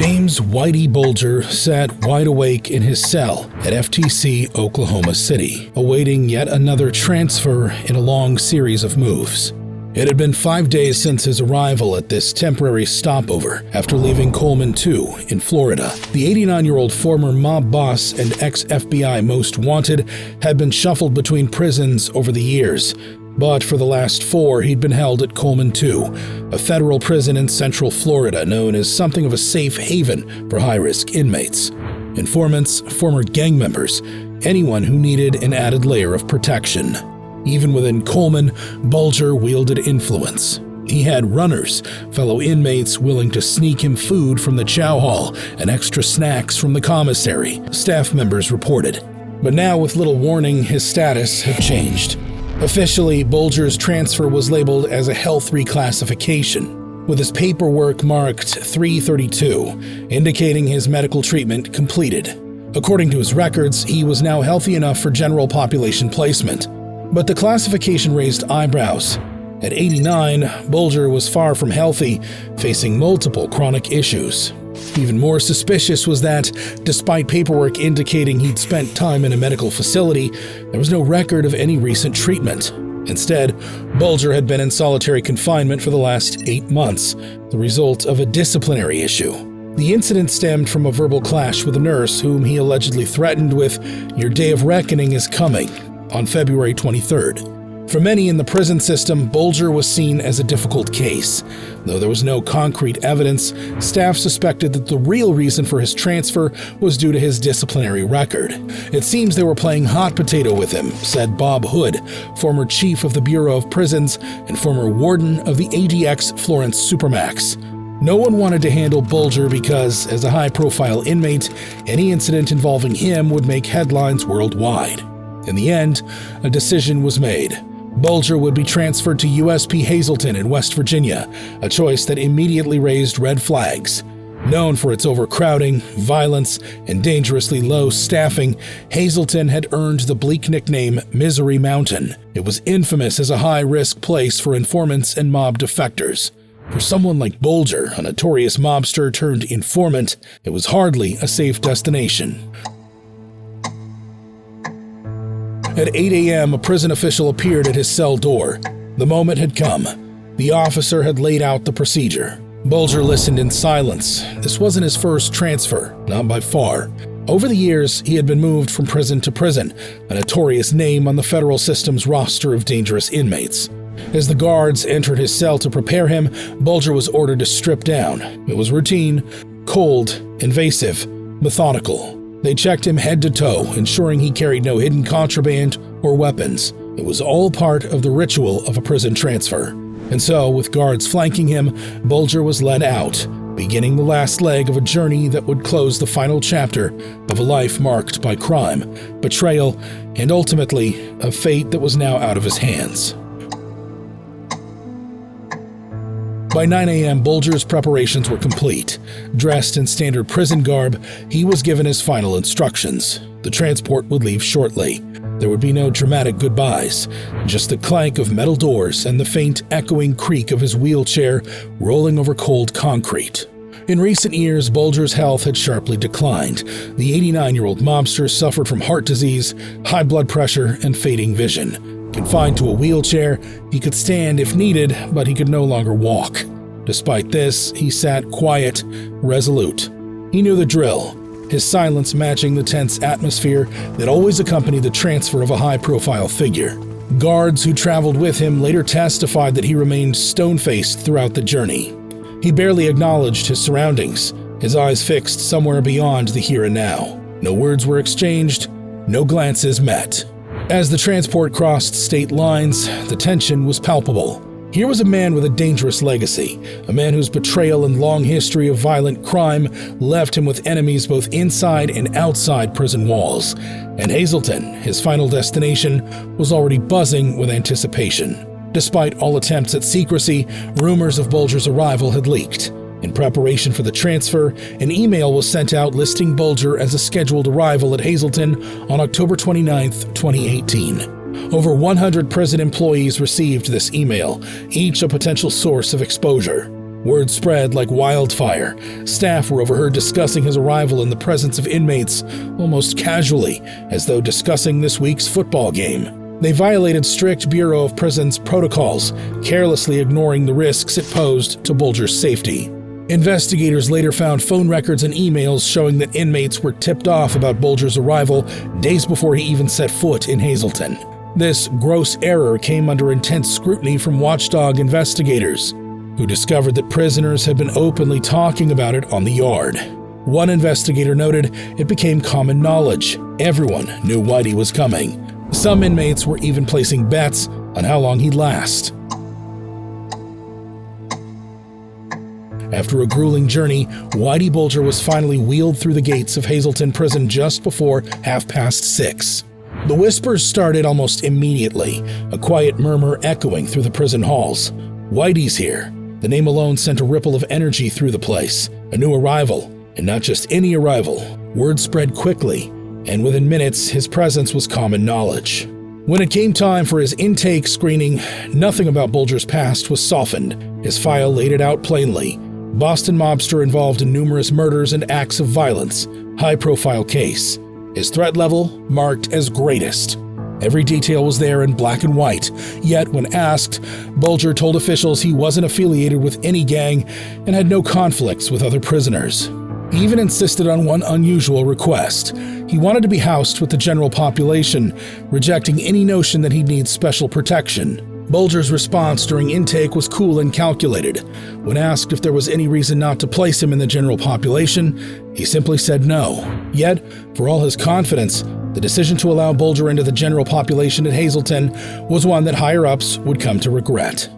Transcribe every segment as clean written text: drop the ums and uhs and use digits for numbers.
James Whitey Bulger sat wide awake in his cell at FTC Oklahoma City, awaiting yet another transfer in a long series of moves. It had been 5 days since his arrival at this temporary stopover after leaving Coleman 2 in Florida. The 89-year-old former mob boss and ex-FBI most wanted had been shuffled between prisons over the years, but for the last 4 he'd been held at Coleman 2, a federal prison in central Florida known as something of a safe haven for high-risk inmates. Informants, former gang members, anyone who needed an added layer of protection. Even within Coleman, Bulger wielded influence. He had runners, fellow inmates willing to sneak him food from the chow hall and extra snacks from the commissary, staff members reported. But now, with little warning, his status had changed. Officially, Bulger's transfer was labeled as a health reclassification, with his paperwork marked 332, indicating his medical treatment completed. According to his records, he was now healthy enough for general population placement. But the classification raised eyebrows. At 89, Bulger was far from healthy, facing multiple chronic issues. Even more suspicious was that, despite paperwork indicating he'd spent time in a medical facility, there was no record of any recent treatment. Instead, Bulger had been in solitary confinement for the last 8 months, the result of a disciplinary issue. The incident stemmed from a verbal clash with a nurse whom he allegedly threatened with, "Your day of reckoning is coming," on February 23rd. For many in the prison system, Bulger was seen as a difficult case. Though there was no concrete evidence, staff suspected that the real reason for his transfer was due to his disciplinary record. "It seems they were playing hot potato with him," said Bob Hood, former chief of the Bureau of Prisons and former warden of the ADX Florence Supermax. No one wanted to handle Bulger because, as a high-profile inmate, any incident involving him would make headlines worldwide. In the end, a decision was made. Bulger would be transferred to USP Hazelton in West Virginia, a choice that immediately raised red flags. Known for its overcrowding, violence, and dangerously low staffing, Hazelton had earned the bleak nickname Misery Mountain. It was infamous as a high-risk place for informants and mob defectors. For someone like Bulger, a notorious mobster turned informant, it was hardly a safe destination. At 8 a.m., a prison official appeared at his cell door. The moment had come. The officer had laid out the procedure. Bulger listened in silence. This wasn't his first transfer, not by far. Over the years, he had been moved from prison to prison, a notorious name on the federal system's roster of dangerous inmates. As the guards entered his cell to prepare him, Bulger was ordered to strip down. It was routine, cold, invasive, methodical. They checked him head to toe, ensuring he carried no hidden contraband or weapons. It was all part of the ritual of a prison transfer. And so, with guards flanking him, Bulger was led out, beginning the last leg of a journey that would close the final chapter of a life marked by crime, betrayal, and ultimately, a fate that was now out of his hands. By 9 a.m., Bulger's preparations were complete. Dressed in standard prison garb, he was given his final instructions. The transport would leave shortly. There would be no dramatic goodbyes, just the clank of metal doors and the faint echoing creak of his wheelchair rolling over cold concrete. In recent years, Bulger's health had sharply declined. The 89-year-old mobster suffered from heart disease, high blood pressure, and fading vision. Confined to a wheelchair, he could stand if needed, but he could no longer walk. Despite this, he sat quiet, resolute. He knew the drill, his silence matching the tense atmosphere that always accompanied the transfer of a high-profile figure. Guards who traveled with him later testified that he remained stone-faced throughout the journey. He barely acknowledged his surroundings, his eyes fixed somewhere beyond the here and now. No words were exchanged, no glances met. As the transport crossed state lines, the tension was palpable. Here was a man with a dangerous legacy, a man whose betrayal and long history of violent crime left him with enemies both inside and outside prison walls. And Hazelton, his final destination, was already buzzing with anticipation. Despite all attempts at secrecy, rumors of Bulger's arrival had leaked. In preparation for the transfer, an email was sent out listing Bulger as a scheduled arrival at Hazelton on October 29, 2018. Over 100 prison employees received this email, each a potential source of exposure. Word spread like wildfire. Staff were overheard discussing his arrival in the presence of inmates almost casually, as though discussing this week's football game. They violated strict Bureau of Prisons protocols, carelessly ignoring the risks it posed to Bulger's safety. Investigators later found phone records and emails showing that inmates were tipped off about Bulger's arrival days before he even set foot in Hazelton. This gross error came under intense scrutiny from watchdog investigators, who discovered that prisoners had been openly talking about it on the yard. One investigator noted it became common knowledge. Everyone knew Whitey was coming. Some inmates were even placing bets on how long he'd last. After a grueling journey, Whitey Bulger was finally wheeled through the gates of Hazelton Prison just before 6:30. The whispers started almost immediately, a quiet murmur echoing through the prison halls. "Whitey's here." The name alone sent a ripple of energy through the place. A new arrival, and not just any arrival. Word spread quickly, and within minutes, his presence was common knowledge. When it came time for his intake screening, nothing about Bulger's past was softened. His file laid it out plainly. Boston mobster involved in numerous murders and acts of violence. High-profile case. His threat level marked as greatest. Every detail was there in black and white, yet when asked, Bulger told officials he wasn't affiliated with any gang and had no conflicts with other prisoners. He even insisted on one unusual request. He wanted to be housed with the general population, rejecting any notion that he'd need special protection. Bulger's response during intake was cool and calculated. When asked if there was any reason not to place him in the general population, he simply said no. Yet, for all his confidence, the decision to allow Bulger into the general population at Hazelton was one that higher-ups would come to regret.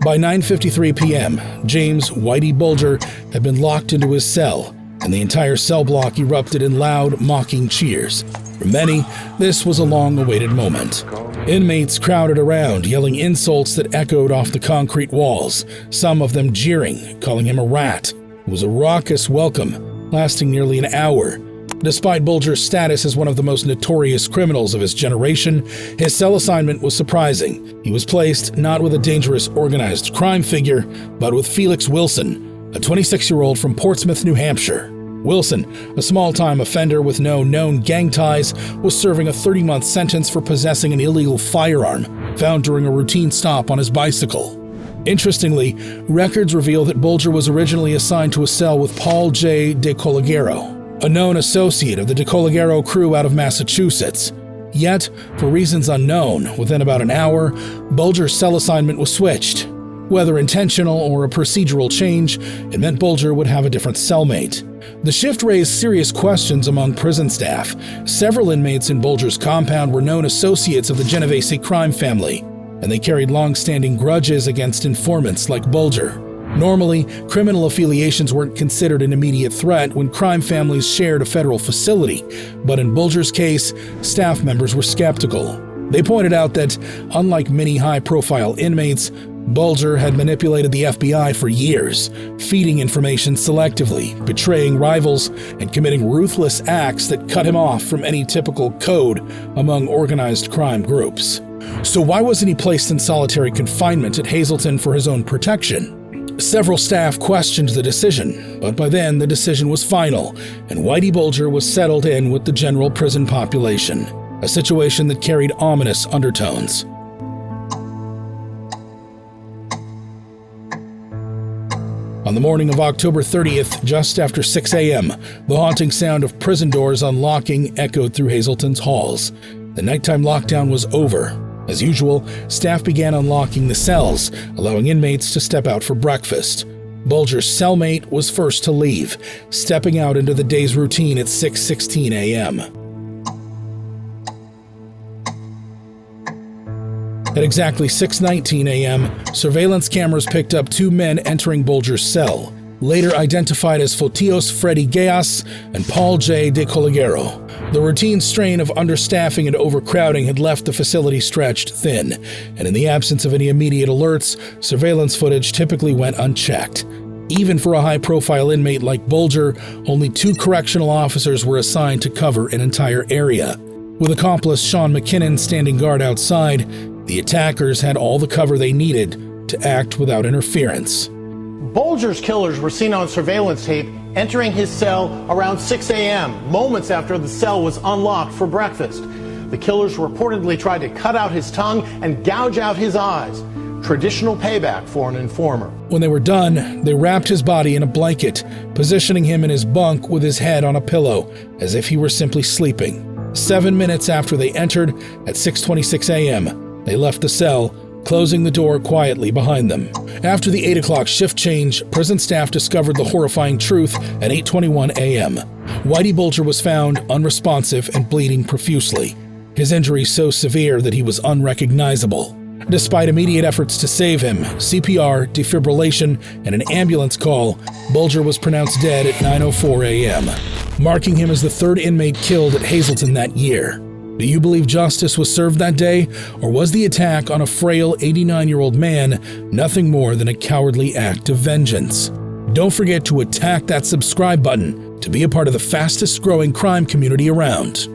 By 9:53 p.m., James Whitey Bulger had been locked into his cell, and the entire cell block erupted in loud, mocking cheers. For many, this was a long-awaited moment. Inmates crowded around, yelling insults that echoed off the concrete walls, some of them jeering, calling him a rat. It was a raucous welcome, lasting nearly an hour. Despite Bulger's status as one of the most notorious criminals of his generation, his cell assignment was surprising. He was placed not with a dangerous organized crime figure, but with Felix Wilson, a 26-year-old from Portsmouth, New Hampshire. Wilson, a small-time offender with no known gang ties, was serving a 30-month sentence for possessing an illegal firearm found during a routine stop on his bicycle. Interestingly, records reveal that Bulger was originally assigned to a cell with Paul J. DeColagero, a known associate of the DeColagero crew out of Massachusetts. Yet, for reasons unknown, within about an hour, Bulger's cell assignment was switched. Whether intentional or a procedural change, it meant Bulger would have a different cellmate. The shift raised serious questions among prison staff. Several inmates in Bulger's compound were known associates of the Genovese crime family, and they carried long-standing grudges against informants like Bulger. Normally, criminal affiliations weren't considered an immediate threat when crime families shared a federal facility, but in Bulger's case, staff members were skeptical. They pointed out that, unlike many high-profile inmates, Bulger had manipulated the FBI for years, feeding information selectively, betraying rivals, and committing ruthless acts that cut him off from any typical code among organized crime groups. So why wasn't he placed in solitary confinement at Hazelton for his own protection? Several staff questioned the decision, but by then the decision was final, and Whitey Bulger was settled in with the general prison population, a situation that carried ominous undertones. On the morning of October 30th, just after 6 a.m., the haunting sound of prison doors unlocking echoed through Hazelton's halls. The nighttime lockdown was over. As usual, staff began unlocking the cells, allowing inmates to step out for breakfast. Bulger's cellmate was first to leave, stepping out into the day's routine at 6:16 a.m. At exactly 6:19 a.m., surveillance cameras picked up two men entering Bulger's cell, later identified as Fotios Freddy Geas and Paul J. DeColagero. The routine strain of understaffing and overcrowding had left the facility stretched thin, and in the absence of any immediate alerts, surveillance footage typically went unchecked. Even for a high-profile inmate like Bulger, only 2 correctional officers were assigned to cover an entire area. With accomplice Sean McKinnon standing guard outside, The attackers had all the cover they needed to act without interference. Bulger's killers were seen on surveillance tape entering his cell around 6 a.m., moments after the cell was unlocked for breakfast. The killers reportedly tried to cut out his tongue and gouge out his eyes. Traditional payback for an informer. When they were done, they wrapped his body in a blanket, positioning him in his bunk with his head on a pillow, as if he were simply sleeping. 7 minutes after they entered, at 6:26 a.m., they left the cell, closing the door quietly behind them. After the 8 o'clock shift change, prison staff discovered the horrifying truth at 8:21 a.m. Whitey Bulger was found unresponsive and bleeding profusely, his injuries so severe that he was unrecognizable. Despite immediate efforts to save him, CPR, defibrillation, and an ambulance call, Bulger was pronounced dead at 9:04 a.m., marking him as the third inmate killed at Hazelton that year. Do you believe justice was served that day, or was the attack on a frail 89-year-old man nothing more than a cowardly act of vengeance? Don't forget to attack that subscribe button to be a part of the fastest growing crime community around.